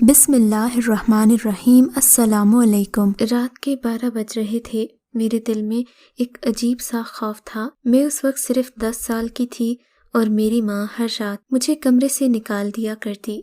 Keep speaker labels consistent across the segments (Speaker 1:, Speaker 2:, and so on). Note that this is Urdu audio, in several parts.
Speaker 1: بسم اللہ الرحمن الرحیم۔ السلام علیکم۔ رات کے 12 بج رہے تھے۔ میرے دل میں ایک عجیب سا خوف تھا۔ میں اس وقت صرف 10 سال کی تھی اور میری ماں ہر رات مجھے کمرے سے نکال دیا کرتی۔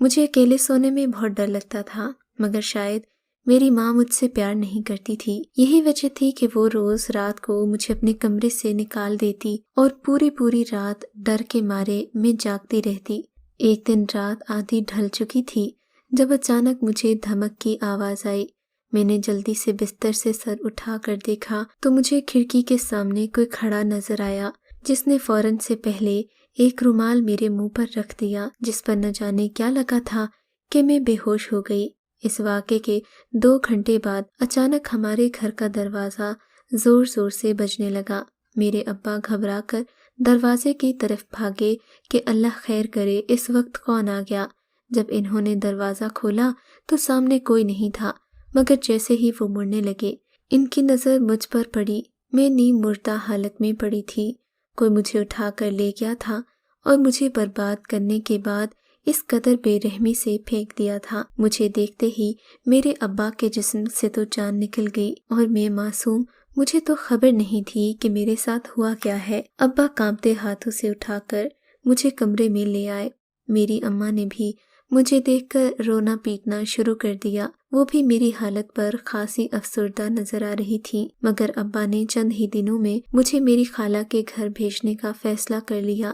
Speaker 1: مجھے اکیلے سونے میں بہت ڈر لگتا تھا، مگر شاید میری ماں مجھ سے پیار نہیں کرتی تھی۔ یہی وجہ تھی کہ وہ روز رات کو مجھے اپنے کمرے سے نکال دیتی اور پوری رات ڈر کے مارے میں جاگتی رہتی۔ ایک دن رات آدھی ڈھل چکی تھی جب اچانک مجھے دھمک کی آواز آئی۔ میں نے جلدی سے بستر سے سر اٹھا کر دیکھا تو مجھے کھڑکی کے سامنے کوئی کھڑا نظر آیا، جس نے فوراً سے پہلے ایک رومال میرے منہ پر رکھ دیا، جس پر نہ جانے کیا لگا تھا کہ میں بے ہوش ہو گئی۔ اس واقعے کے 2 گھنٹے بعد اچانک ہمارے گھر کا دروازہ زور سے بجنے لگا۔ میرے ابا گھبرا کر دروازے کی طرف بھاگے کہ اللہ خیر کرے، اس وقت کون آ گیا۔ جب انہوں نے دروازہ کھولا تو سامنے کوئی نہیں تھا، مگر جیسے ہی وہ مڑنے لگے ان کی نظر مجھ پر پڑی۔ میں نیم مردہ حالت میں پڑی تھی۔ کوئی مجھے اٹھا کر لے گیا تھا اور مجھے برباد کرنے کے بعد اس قدر بے رحمی سے پھینک دیا تھا۔ مجھے دیکھتے ہی میرے ابا کے جسم سے تو جان نکل گئی اور میں معصوم، مجھے تو خبر نہیں تھی کہ میرے ساتھ ہوا کیا ہے۔ ابا کانپتے ہاتھوں سے اٹھا کر مجھے کمرے میں لے آئے۔ میری اماں نے بھی مجھے دیکھ کر رونا پیٹنا شروع کر دیا۔ وہ بھی میری حالت پر خاصی افسردہ نظر آ رہی تھی، مگر ابا نے چند ہی دنوں میں مجھے میری خالہ کے گھر بھیجنے کا فیصلہ کر لیا،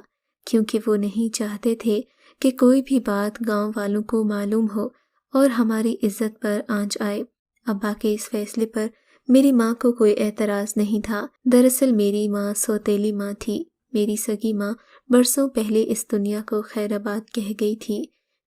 Speaker 1: کیونکہ وہ نہیں چاہتے تھے کہ کوئی بھی بات گاؤں والوں کو معلوم ہو اور ہماری عزت پر آنچ آئے۔ ابا کے اس فیصلے پر میری ماں کو کوئی اعتراض نہیں تھا۔ دراصل میری ماں سوتیلی ماں تھی۔ میری سگی ماں برسوں پہلے اس دنیا کو خیر آباد کہہ گئی تھی۔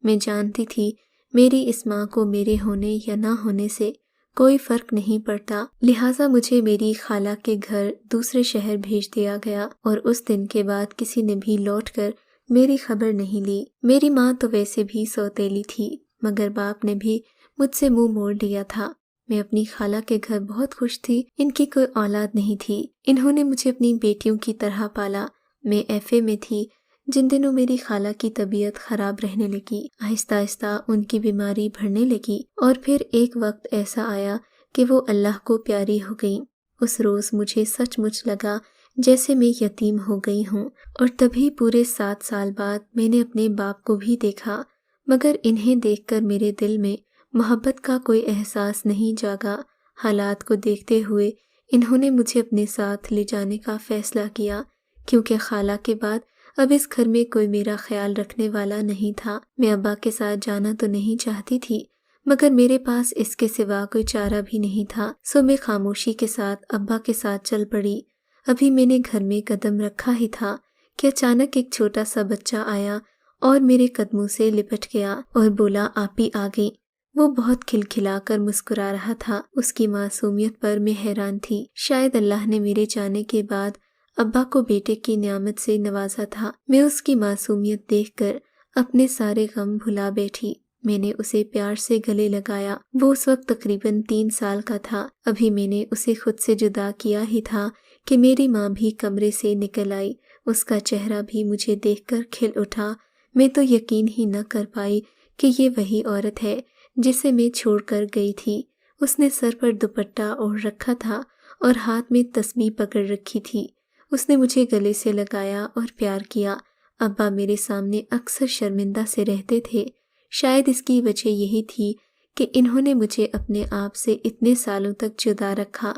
Speaker 1: میں جانتی تھی میری اس ماں کو میرے ہونے یا نہ ہونے سے کوئی فرق نہیں پڑتا، لہٰذا مجھے میری خالہ کے گھر دوسرے شہر بھیج دیا گیا اور اس دن کے بعد کسی نے بھی لوٹ کر میری خبر نہیں لی۔ میری ماں تو ویسے بھی سوتیلی تھی، مگر باپ نے بھی مجھ سے منہ موڑ لیا تھا۔ میں اپنی خالہ کے گھر بہت خوش تھی۔ ان کی کوئی اولاد نہیں تھی، انہوں نے مجھے اپنی بیٹیوں کی طرح پالا۔ میں ایف اے میں تھی جن دنوں میری خالہ کی طبیعت خراب رہنے لگی۔ آہستہ ان کی بیماری بڑھنے لگی اور پھر ایک وقت ایسا آیا کہ وہ اللہ کو پیاری ہو گئیں۔ اس روز مجھے سچ مچ لگا جیسے میں یتیم ہو گئی ہوں، اور تبھی پورے 7 سال بعد میں نے اپنے باپ کو بھی دیکھا، مگر انہیں دیکھ کر میرے دل میں محبت کا کوئی احساس نہیں جاگا۔ حالات کو دیکھتے ہوئے انہوں نے مجھے اپنے ساتھ لے جانے کا فیصلہ کیا، کیونکہ خالہ کے بعد اب اس گھر میں کوئی میرا خیال رکھنے والا نہیں تھا۔ میں ابا کے ساتھ جانا تو نہیں چاہتی تھی، مگر میرے پاس اس کے سوا کوئی چارہ بھی نہیں تھا، سو میں خاموشی کے ساتھ ابا کے ساتھ چل پڑی۔ ابھی میں نے گھر میں قدم رکھا ہی تھا کہ اچانک ایک چھوٹا سا بچہ آیا اور میرے قدموں سے لپٹ گیا اور بولا، آپ ہی آ گئی۔ وہ بہت کھلکھلا کر مسکرا رہا تھا۔ اس کی معصومیت پر میں حیران تھی۔ شاید اللہ نے میرے جانے کے بعد ابا کو بیٹے کی نعمت سے نوازا تھا۔ میں اس کی معصومیت دیکھ کر اپنے سارے غم بھلا بیٹھی۔ میں نے اسے پیار سے گلے لگایا۔ وہ اس وقت تقریباً 3 سال کا تھا۔ ابھی میں نے اسے خود سے جدا کیا ہی تھا کہ میری ماں بھی کمرے سے نکل آئی۔ اس کا چہرہ بھی مجھے دیکھ کر کھل اٹھا۔ میں تو یقین ہی نہ کر پائی کہ یہ وہی عورت ہے جسے میں چھوڑ کر گئی تھی۔ اس نے سر پر دوپٹہ اوڑھ رکھا تھا اور ہاتھ میں تسبیح پکڑ رکھی تھی۔ اس نے مجھے گلے سے لگایا اور پیار کیا۔ ابا میرے سامنے اکثر شرمندہ سے رہتے تھے۔ شاید اس کی وجہ یہی تھی کہ انہوں نے مجھے اپنے آپ سے اتنے سالوں تک جدا رکھا۔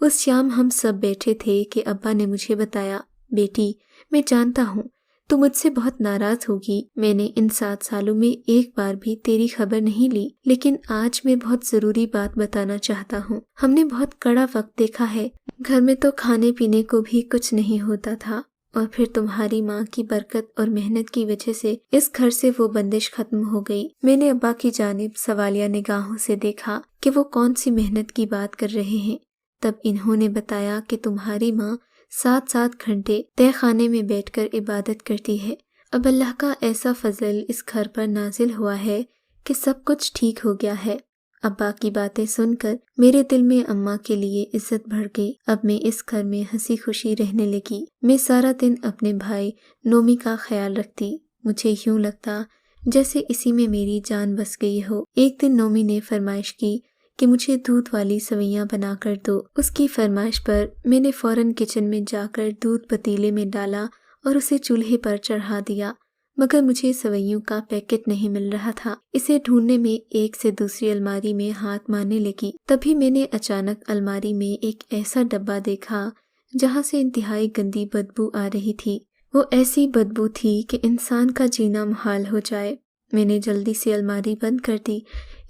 Speaker 1: اس شام ہم سب بیٹھے تھے کہ ابا نے مجھے بتایا، بیٹی، میں جانتا ہوں تو مجھ سے بہت ناراض ہوگی۔ میں نے ان 7 سالوں میں ایک بار بھی تیری خبر نہیں لی، لیکن آج میں بہت ضروری بات بتانا چاہتا ہوں۔ ہم نے بہت کڑا وقت دیکھا ہے، گھر میں تو کھانے پینے کو بھی کچھ نہیں ہوتا تھا، اور پھر تمہاری ماں کی برکت اور محنت کی وجہ سے اس گھر سے وہ بندش ختم ہو گئی۔ میں نے ابا کی جانب سوالیہ نگاہوں سے دیکھا کہ وہ کون سی محنت کی بات کر رہے ہیں۔ تب انہوں نے بتایا کہ تمہاری ماں 7 گھنٹے تہہ خانے میں بیٹھ کر عبادت کرتی ہے۔ اب اللہ کا ایسا فضل اس گھر پر نازل ہوا ہے کہ سب کچھ ٹھیک ہو گیا ہے۔ ابا کی باتیں سن کر میرے دل میں اماں کے لیے عزت بڑھ گئی۔ اب میں اس گھر میں ہنسی خوشی رہنے لگی۔ میں سارا دن اپنے بھائی نومی کا خیال رکھتی۔ مجھے یوں لگتا جیسے اسی میں میری جان بس گئی ہو۔ ایک دن نومی نے فرمائش کی کہ مجھے دودھ والی سوئیاں بنا کر دو۔ اس کی فرمائش پر میں نے فوراً کچن میں جا کر دودھ پتیلے میں ڈالا اور اسے چولہے پر چڑھا دیا، مگر مجھے سوئیوں کا پیکٹ نہیں مل رہا تھا۔ اسے ڈھونڈنے میں ایک سے دوسری الماری میں ہاتھ مارنے لگی۔ تبھی میں نے اچانک الماری میں ایک ایسا ڈبہ دیکھا جہاں سے انتہائی گندی بدبو آ رہی تھی۔ وہ ایسی بدبو تھی کہ انسان کا جینا محال ہو جائے۔ میں نے جلدی سے الماری بند کر دی،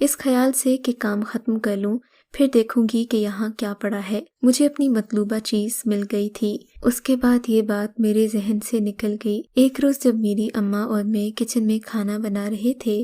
Speaker 1: اس خیال سے کہ کام ختم کر لوں، پھر دیکھوں گی کہ یہاں کیا پڑا ہے۔ مجھے اپنی مطلوبہ چیز مل گئی تھی۔ اس کے بعد یہ بات میرے ذہن سے نکل گئی۔ ایک روز جب میری اماں اور میں کچن میں کھانا بنا رہے تھے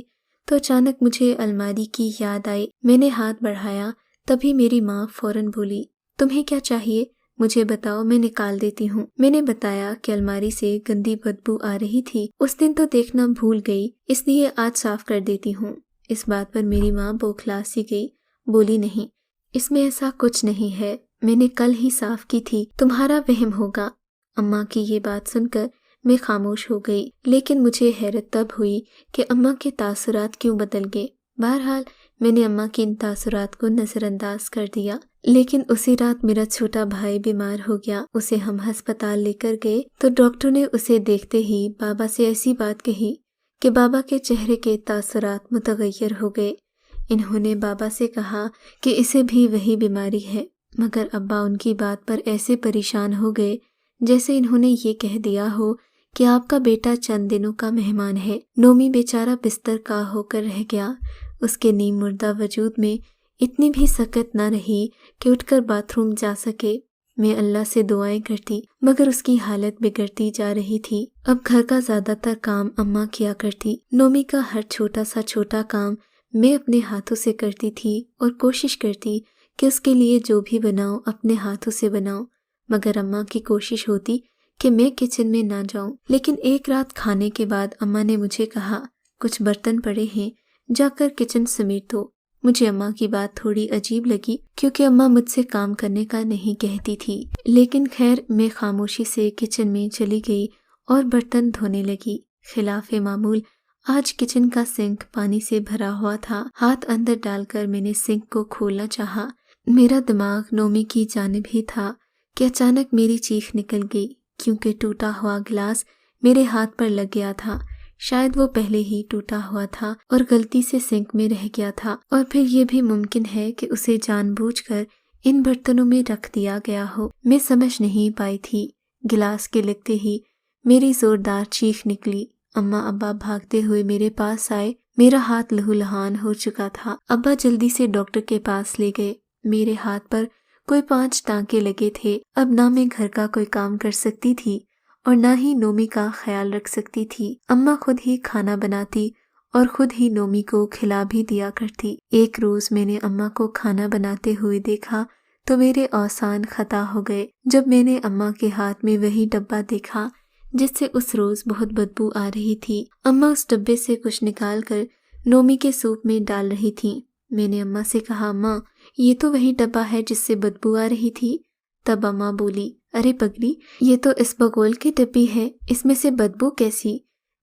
Speaker 1: تو اچانک مجھے الماری کی یاد آئی۔ میں نے ہاتھ بڑھایا، تبھی میری ماں فوراً بولی، تمہیں کیا چاہیے؟ مجھے بتاؤ، میں نکال دیتی ہوں۔ میں نے بتایا کہ الماری سے گندی بدبو آ رہی تھی، اس دن تو دیکھنا بھول گئی، اس لیے آج صاف کر دیتی ہوں۔ اس بات پر میری ماں بوکھلا سی گئی، بولی نہیں، اس میں ایسا کچھ نہیں ہے، میں نے کل ہی صاف کی تھی، تمہارا وہم ہوگا۔ اماں کی یہ بات سن کر میں خاموش ہو گئی، لیکن مجھے حیرت تب ہوئی کہ اماں کے تاثرات کیوں بدل گئے۔ بہرحال میں نے اماں کے ان تاثرات کو نظر انداز کر دیا، لیکن اسی رات میرا چھوٹا بھائی بیمار ہو گیا۔ اسے ہم ہسپتال لے کر گئے تو ڈاکٹر نے اسے دیکھتے ہی بابا سے ایسی بات کہی کہ بابا کے چہرے کے تاثرات متغیر ہو گئے۔ انہوں نے بابا سے کہا کہ اسے بھی وہی بیماری ہے، مگر ابا ان کی بات پر ایسے پریشان ہو گئے جیسے انہوں نے یہ کہہ دیا ہو کہ آپ کا بیٹا چند دنوں کا مہمان ہے۔ نومی بیچارہ بستر کا ہو کر رہ گیا۔ اس کے نیم مردہ وجود میں اتنی بھی سکت نہ رہی کہ اٹھ کر باتھ روم جا سکے۔ میں اللہ سے دعائیں کرتی، مگر اس کی حالت بگڑتی جا رہی تھی۔ اب گھر کا زیادہ تر کام اماں کیا کرتی۔ نومی کا ہر چھوٹا کام میں اپنے ہاتھوں سے کرتی تھی اور کوشش کرتی کہ اس کے لیے جو بھی بناؤں اپنے ہاتھوں سے بناؤں، مگر اماں کی کوشش ہوتی کہ میں کچن میں نہ جاؤں۔ لیکن ایک رات کھانے کے بعد اماں نے مجھے کہا، کچھ برتن پڑے ہیں، جا کر کچن سمیٹ دو۔ مجھے اماں کی بات تھوڑی عجیب لگی کیونکہ اماں مجھ سے کام کرنے کا نہیں کہتی تھی، لیکن خیر میں خاموشی سے کچن میں چلی گئی اور برتن دھونے لگی۔ خلاف معمول آج کچن کا سنک پانی سے بھرا ہوا تھا۔ ہاتھ اندر ڈال کر میں نے سنک کو کھولنا چاہا، میرا دماغ نومی کی جانب ہی تھا کہ اچانک میری چیخ نکل گئی کیونکہ ٹوٹا ہوا گلاس میرے ہاتھ پر لگ گیا تھا۔ شاید وہ پہلے ہی ٹوٹا ہوا تھا اور غلطی سے سنک میں رہ گیا تھا، اور پھر یہ بھی ممکن ہے کہ اسے جان بوجھ کر ان برتنوں میں رکھ دیا گیا ہو۔ میں سمجھ نہیں پائی تھی۔ گلاس کے لگتے ہی میری زوردار چیخ نکلی۔ اماں ابا بھاگتے ہوئے میرے پاس آئے، میرا ہاتھ لہولہان ہو چکا تھا۔ ابا جلدی سے ڈاکٹر کے پاس لے گئے۔ میرے ہاتھ پر کوئی 5 ٹانکے لگے تھے۔ اب نہ میں گھر کا کوئی کام کر سکتی تھی اور نہ ہی نومی کا خیال رکھ سکتی تھی۔ اماں خود ہی کھانا بناتی اور خود ہی نومی کو کھلا بھی دیا کرتی۔ ایک روز میں نے اماں کو کھانا بناتے ہوئے دیکھا تو میرے اوسان خطا ہو گئے جب میں نے اماں کے ہاتھ میں وہی ڈبہ دیکھا جس سے اس روز بہت بدبو آ رہی تھی۔ اماں اس ڈبے سے کچھ نکال کر نومی کے سوپ میں ڈال رہی تھیں۔ میں نے اماں سے کہا، اماں یہ تو وہی ڈبہ ہے جس سے بدبو آ رہی تھی۔ تب اماں بولی، ارے پگلی، یہ تو اس بگول کی ڈبی ہے، اس میں سے بدبو کیسی؟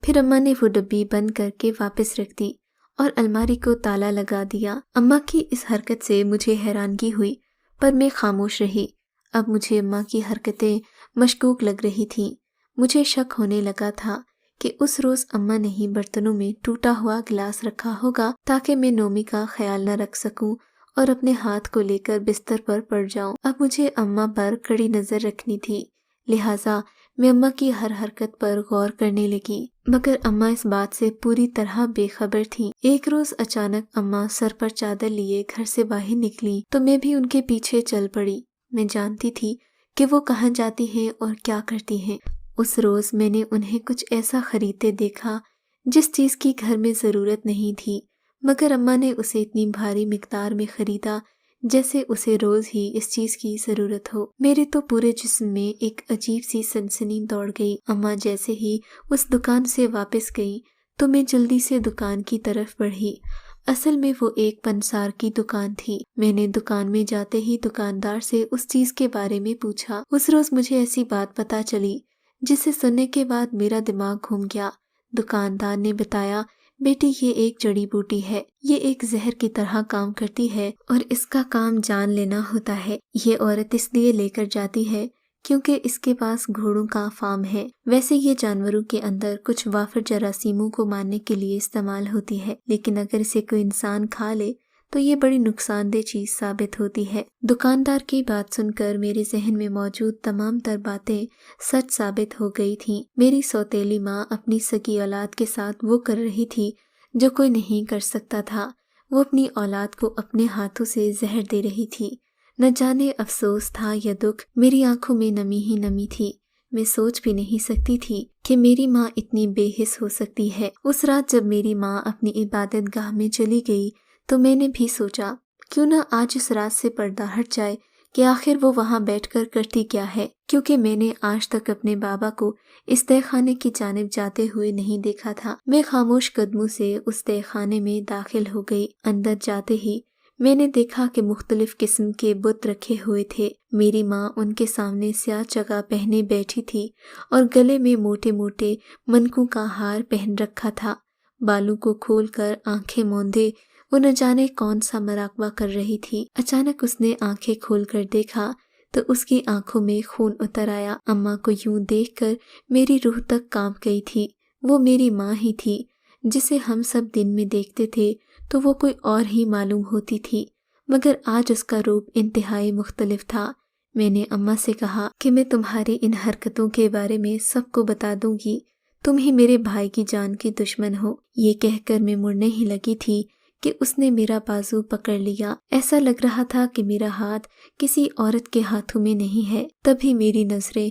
Speaker 1: پھر اماں نے وہ ڈبی بند کر کے واپس رکھ دی اور الماری کو تالا لگا دیا۔ اماں کی اس حرکت سے مجھے حیرانگی ہوئی، پر میں خاموش رہی۔ اب مجھے اماں کی حرکتیں مشکوک لگ رہی تھیں۔ مجھے شک ہونے لگا تھا کہ اس روز اماں نے ہی برتنوں میں ٹوٹا ہوا گلاس رکھا ہوگا تاکہ میں نومی کا خیال نہ رکھ سکوں اور اپنے ہاتھ کو لے کر بستر پر پڑ جاؤں۔ اب مجھے اماں پر کڑی نظر رکھنی تھی، لہٰذا میں اماں کی ہر حرکت پر غور کرنے لگی، مگر اماں اس بات سے پوری طرح بے خبر تھیں۔ ایک روز اچانک اماں سر پر چادر لیے گھر سے باہر نکلی تو میں بھی ان کے پیچھے چل پڑی۔ میں جانتی تھی کہ وہ کہاں جاتی ہیں اور کیا کرتی ہیں۔ اس روز میں نے انہیں کچھ ایسا خریدتے دیکھا جس چیز کی گھر میں ضرورت نہیں تھی، مگر اماں نے اسے اتنی بھاری مقدار میں خریدا جیسے اسے روز ہی اس چیز کی ضرورت ہو۔ میرے تو پورے جسم میں ایک عجیب سی سنسنی دوڑ گئی۔ اماں جیسے ہی اس دکان سے واپس گئی تو میں جلدی سے دکان کی طرف بڑھی۔ اصل میں وہ ایک پنسار کی دکان تھی۔ میں نے دکان میں جاتے ہی دکاندار سے اس چیز کے بارے میں پوچھا۔ اس روز مجھے ایسی بات پتہ چلی جسے سننے کے بعد میرا دماغ گھوم گیا۔ دکاندار نے بتایا بیٹی یہ ایک جڑی بوٹی ہے، یہ ایک زہر کی طرح کام کرتی ہے اور اس کا کام جان لینا ہوتا ہے۔ یہ عورت اس لیے لے کر جاتی ہے کیونکہ اس کے پاس گھوڑوں کا فارم ہے۔ ویسے یہ جانوروں کے اندر کچھ وافر جراثیموں کو مارنے کے لیے استعمال ہوتی ہے، لیکن اگر اسے کوئی انسان کھا لے تو یہ بڑی نقصان دہ چیز ثابت ہوتی ہے۔ دکاندار کی بات سن کر میرے ذہن میں موجود تمام تر باتیں سچ ثابت ہو گئی تھیں۔ میری سوتیلی ماں اپنی سگی اولاد کے ساتھ وہ کر رہی تھی جو کوئی نہیں کر سکتا تھا، وہ اپنی اولاد کو اپنے ہاتھوں سے زہر دے رہی تھی۔ نہ جانے افسوس تھا یا دکھ، میری آنکھوں میں نمی ہی نمی تھی۔ میں سوچ بھی نہیں سکتی تھی کہ میری ماں اتنی بے حس ہو سکتی ہے۔ اس رات جب میری ماں اپنی عبادت گاہ میں چلی گئی تو میں نے بھی سوچا کیوں نہ آج اس رات سے پردہ ہٹ جائے کہ آخر وہ وہاں بیٹھ کر کرتی کیا ہے، کیونکہ میں نے آج تک اپنے بابا کو اس تہہ خانے کی جانب جاتے ہوئے نہیں دیکھا تھا۔ میں خاموش قدموں سے اس تہہ خانے میں داخل ہو گئی۔ اندر جاتے ہی میں نے دیکھا کہ مختلف قسم کے بت رکھے ہوئے تھے۔ میری ماں ان کے سامنے سیاہ چگا پہنے بیٹھی تھی اور گلے میں موٹے موٹے منکوں کا ہار پہن رکھا تھا۔ بالوں کو کھول کر آنکھیں موندے وہ نہ جانے کون سا مراقبہ کر رہی تھی۔ اچانک اس نے آنکھیں کھول کر دیکھا تو اس کی آنکھوں میں خون اتر آیا۔ اماں کو یوں دیکھ کر میری روح تک کانپ گئی تھی۔ وہ میری ماں ہی تھی جسے ہم سب دن میں دیکھتے تھے تو وہ کوئی اور ہی معلوم ہوتی تھی، مگر آج اس کا روپ انتہائی مختلف تھا۔ میں نے اماں سے کہا کہ میں تمہاری ان حرکتوں کے بارے میں سب کو بتا دوں گی، تم ہی میرے بھائی کی جان کی دشمن ہو۔ یہ کہہ کر میں مڑنے ہی لگی تھی کہ اس نے میرا بازو پکڑ لیا۔ ایسا لگ رہا تھا کہ میرا ہاتھ کسی عورت کے ہاتھوں میں نہیں ہے۔ تبھی میری نظریں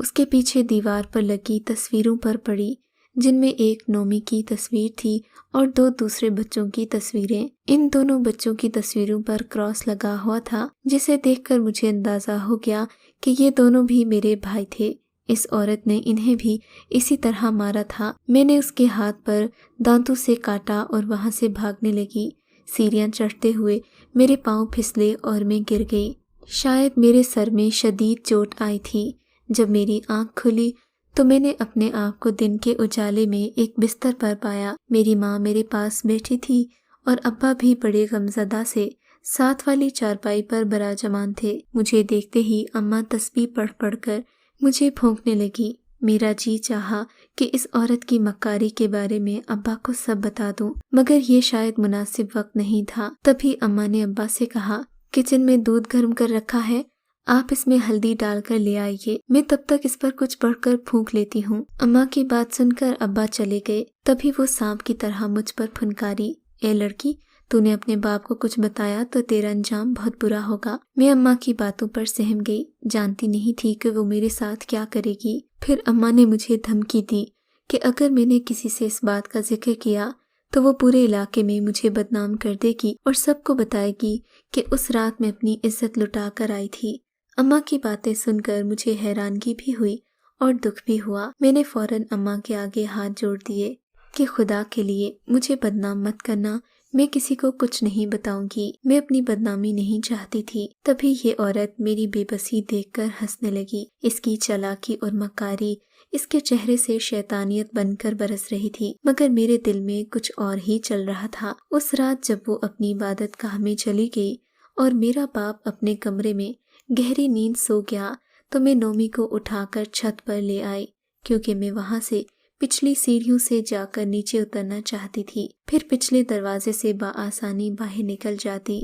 Speaker 1: اس کے پیچھے دیوار پر لگی تصویروں پر پڑی، جن میں ایک نومی کی تصویر تھی اور 2 دوسرے بچوں کی تصویریں۔ ان دونوں بچوں کی تصویروں پر کراس لگا ہوا تھا، جسے دیکھ کر مجھے اندازہ ہو گیا کہ یہ دونوں بھی میرے بھائی تھے۔ اس عورت نے انہیں بھی اسی طرح مارا تھا۔ میں نے اس کے ہاتھ پر دانتوں سے کاٹا اور وہاں سے بھاگنے لگی۔ سیڑھیاں چڑھتے ہوئے میرے پاؤں پھسلے اور میں گر گئی۔ شاید میرے سر میں شدید چوٹ آئی تھی۔ جب میری آنکھ کھلی تو میں نے اپنے آپ کو دن کے اجالے میں ایک بستر پر پایا۔ میری ماں میرے پاس بیٹھی تھی اور ابا بھی بڑے غمزدہ سے ساتھ والی چارپائی پر براجمان تھے۔ مجھے دیکھتے ہی اماں تسبیح پڑھ پڑھ کر مجھے پھونکنے لگی۔ میرا جی چاہا کہ اس عورت کی مکاری کے بارے میں ابا کو سب بتا دوں، مگر یہ شاید مناسب وقت نہیں تھا۔ تبھی اماں نے ابا سے کہا، کچن میں دودھ گرم کر رکھا ہے، آپ اس میں ہلدی ڈال کر لے آئیے، میں تب تک اس پر کچھ پڑھ کر پھونک لیتی ہوں۔ اماں کی بات سن کر ابا چلے گئے۔ تبھی وہ سانپ کی طرح مجھ پر پھنکاری، اے لڑکی، تو نے اپنے باپ کو کچھ بتایا تو تیرا انجام بہت برا ہوگا۔ میں اماں کی باتوں پر سہم گئی، جانتی نہیں تھی کہ وہ میرے ساتھ کیا کرے گی۔ پھر اماں نے مجھے دھمکی دی کہ اگر میں نے کسی سے اس بات کا ذکر کیا تو وہ پورے علاقے میں مجھے بدنام کر دے گی اور سب کو بتائے گی کہ اس رات میں اپنی عزت لٹا کر آئی تھی۔ اماں کی باتیں سن کر مجھے حیرانگی بھی ہوئی اور دکھ بھی ہوا۔ میں نے فوراً اماں کے آگے ہاتھ جوڑ دیے کہ خدا کے لیے مجھے بدنام مت کرنا، میں کسی کو کچھ نہیں بتاؤں گی، میں اپنی بدنامی نہیں چاہتی تھی۔ تبھی یہ عورت میری بے بسی دیکھ کر ہنسنے لگی۔ اس کی چالاکی اور مکاری اس کے چہرے سے شیطانیت بن کر برس رہی تھی، مگر میرے دل میں کچھ اور ہی چل رہا تھا۔ اس رات جب وہ اپنی عبادت گاہ میں چلی گئی اور میرا باپ اپنے کمرے میں گہری نیند سو گیا تو میں نومی کو اٹھا کر چھت پر لے آئی، کیونکہ میں وہاں سے پچھلی سیڑھیوں سے جا کر نیچے اترنا چاہتی تھی، پھر پچھلے دروازے سے بآسانی باہر نکل جاتی۔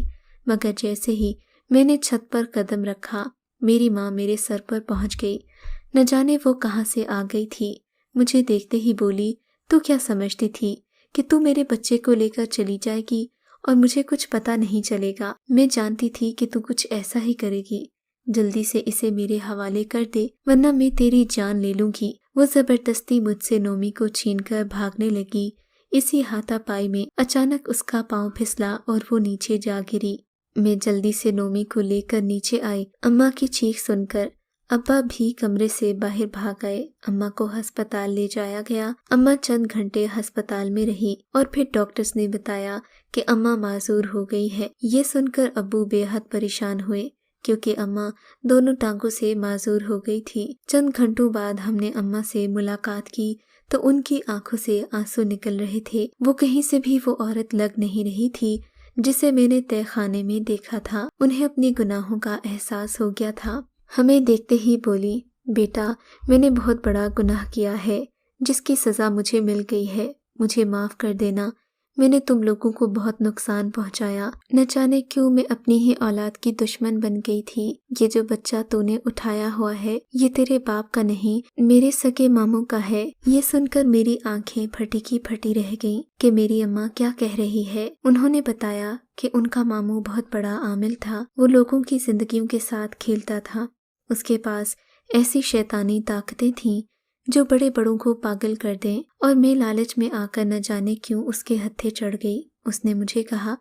Speaker 1: مگر جیسے ہی میں نے چھت پر قدم رکھا، میری ماں میرے سر پر پہنچ گئی۔ نہ جانے وہ کہاں سے آ گئی تھی، مجھے دیکھتے ہی بولی، تو کیا سمجھتی تھی کہ تو میرے بچے کو لے کر چلی جائے گی اور مجھے کچھ پتہ نہیں چلے گا؟ میں جانتی تھی کہ تو کچھ ایسا ہی کرے گی، جلدی سے اسے میرے حوالے کر دے ورنہ میں تیری جان لے لوں گی۔ وہ زبردستی مجھ سے نومی کو چھین کر بھاگنے لگی۔ اسی ہاتھا پائی میں اچانک اس کا پاؤں پھسلا اور وہ نیچے جا گری۔ میں جلدی سے نومی کو لے کر نیچے آئی۔ اماں کی چیخ سن کر ابا بھی کمرے سے باہر بھاگ آئے۔ اماں کو ہسپتال لے جایا گیا۔ اماں چند گھنٹے ہسپتال میں رہی اور پھر ڈاکٹرز نے بتایا کہ اماں معذور ہو گئی ہے۔ یہ سن کر ابو بے حد پریشان ہوئے، کیونکہ اماں دونوں ٹانگوں سے معذور ہو گئی تھی۔ چند گھنٹوں بعد ہم نے اماں سے ملاقات کی تو ان کی آنکھوں سے آنسو نکل رہے تھے۔ وہ کہیں سے بھی وہ عورت لگ نہیں رہی تھی جسے میں نے تہہ خانے میں دیکھا تھا۔ انہیں اپنے گناہوں کا احساس ہو گیا تھا۔ ہمیں دیکھتے ہی بولی، بیٹا میں نے بہت بڑا گناہ کیا ہے جس کی سزا مجھے مل گئی ہے، مجھے معاف کر دینا۔ میں نے تم لوگوں کو بہت نقصان پہنچایا، نہ جانے کیوں میں اپنی ہی اولاد کی دشمن بن گئی تھی۔ یہ جو بچہ تو نے اٹھایا ہوا ہے یہ تیرے باپ کا نہیں، میرے سگے ماموں کا ہے۔ یہ سن کر میری آنکھیں پھٹی کی پھٹی رہ گئیں کہ میری اماں کیا کہہ رہی ہے۔ انہوں نے بتایا کہ ان کا ماموں بہت بڑا عامل تھا، وہ لوگوں کی زندگیوں کے ساتھ کھیلتا تھا، اس کے پاس ایسی شیطانی طاقتیں تھیں جو بڑے بڑوں کو پاگل کر دیں، اور میں لالچ میں آ کر نہ جانے کیوں اس کے ہتھے چڑھ گئی۔ اس نے مجھے کہا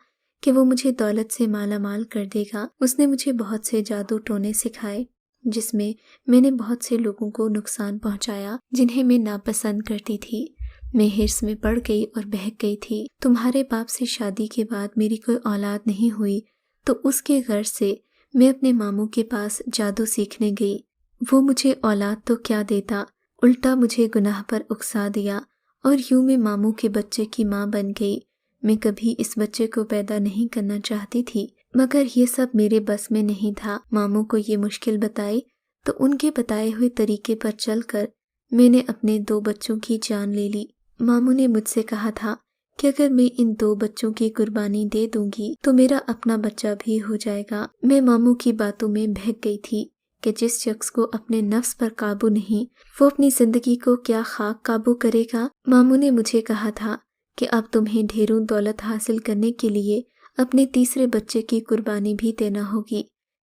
Speaker 1: کہ وہ مجھے دولت سے مالا مال کر دے گا۔ اس نے مجھے بہت سے جادو ٹونے سکھائے جس میں نے بہت سے لوگوں کو نقصان پہنچایا جنہیں میں ناپسند کرتی تھی۔ میں ہرس میں پڑ گئی اور بہک گئی تھی۔ تمہارے باپ سے شادی کے بعد میری کوئی اولاد نہیں ہوئی تو اس کے غرض سے میں اپنے ماموں کے پاس جادو سیکھنے گئی۔ وہ مجھے اولاد تو کیا دیتا، الٹا مجھے گناہ پر اکسا دیا، اور یوں میں ماموں کے بچے کی ماں بن گئی۔ میں کبھی اس بچے کو پیدا نہیں کرنا چاہتی تھی، مگر یہ سب میرے بس میں نہیں تھا۔ ماموں کو یہ مشکل بتائی تو ان کے بتائے ہوئے طریقے پر چل کر میں نے اپنے 2 بچوں کی جان لے لی۔ ماموں نے مجھ سے کہا تھا کہ اگر میں ان 2 بچوں کی قربانی دے دوں گی تو میرا اپنا بچہ بھی ہو جائے گا۔ میں ماموں کی باتوں میں بہک گئی تھی کہ جس شخص کو اپنے نفس پر قابو نہیں وہ اپنی زندگی کو کیا خاک قابو کرے گا۔ ماموں نے مجھے کہا تھا کہ اب تمہیں ڈھیروں دولت حاصل کرنے کے لیے اپنے تیسرے بچے کی قربانی بھی دینا ہوگی۔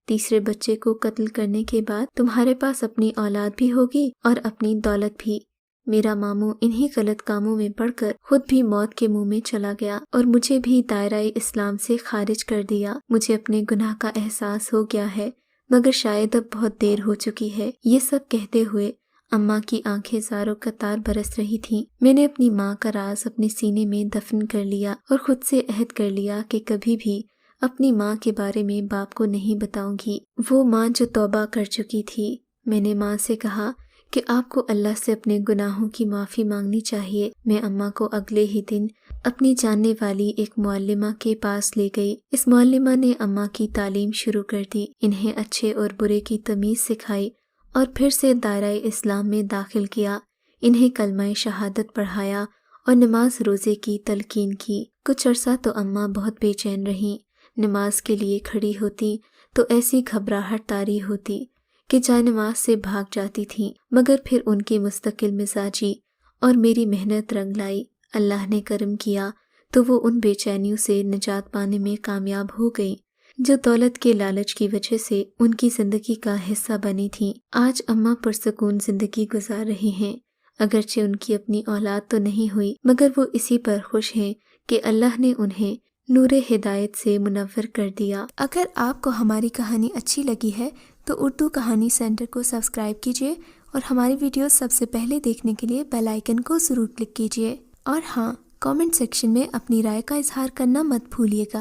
Speaker 1: تیسرے بچے کو قتل کرنے کے بعد تمہارے پاس اپنی اولاد بھی ہوگی اور اپنی دولت بھی۔ میرا ماموں انہی غلط کاموں میں پڑ کر خود بھی موت کے منہ میں چلا گیا اور مجھے بھی دائرہ اسلام سے خارج کر دیا۔ مجھے اپنے گناہ کا احساس ہو گیا ہے، مگر شاید اب بہت دیر ہو چکی ہے۔ یہ سب کہتے ہوئے اماں کی آنکھیں زاروں قطار برس رہی تھیں۔ میں نے اپنی ماں کا راز اپنے سینے میں دفن کر لیا اور خود سے عہد کر لیا کہ کبھی بھی اپنی ماں کے بارے میں باپ کو نہیں بتاؤں گی، وہ ماں جو توبہ کر چکی تھی۔ میں نے ماں سے کہا کہ آپ کو اللہ سے اپنے گناہوں کی معافی مانگنی چاہیے۔ میں اماں کو اگلے ہی دن اپنی جاننے والی ایک معلمہ کے پاس لے گئی۔ اس معلمہ نے اماں کی تعلیم شروع کر دی، انہیں اچھے اور برے کی تمیز سکھائی اور پھر سے دائرہ اسلام میں داخل کیا۔ انہیں کلمہ شہادت پڑھایا اور نماز روزے کی تلقین کی۔ کچھ عرصہ تو اماں بہت بے چین رہیں۔ نماز کے لیے کھڑی ہوتی تو ایسی گھبراہٹ طاری ہوتی کہ جائے نماز سے بھاگ جاتی تھیں، مگر پھر ان کی مستقل مزاجی اور میری محنت رنگ لائی۔ اللہ نے کرم کیا تو وہ ان بے چینیوں سے نجات پانے میں کامیاب ہو گئیں جو دولت کے لالچ کی وجہ سے ان کی زندگی کا حصہ بنی تھیں۔ آج اماں پرسکون زندگی گزار رہی ہیں، اگرچہ ان کی اپنی اولاد تو نہیں ہوئی، مگر وہ اسی پر خوش ہیں کہ اللہ نے انہیں نور ہدایت سے منور کر دیا۔ اگر آپ کو ہماری کہانی اچھی لگی ہے تو اردو کہانی سینٹر کو سبسکرائب کیجیے اور ہماری ویڈیوز سب سے پہلے دیکھنے کے لیے بیل آئیکن کو ضرور کلک کیجیے۔ اور ہاں، کامنٹ سیکشن میں اپنی رائے کا اظہار کرنا مت بھولیے گا۔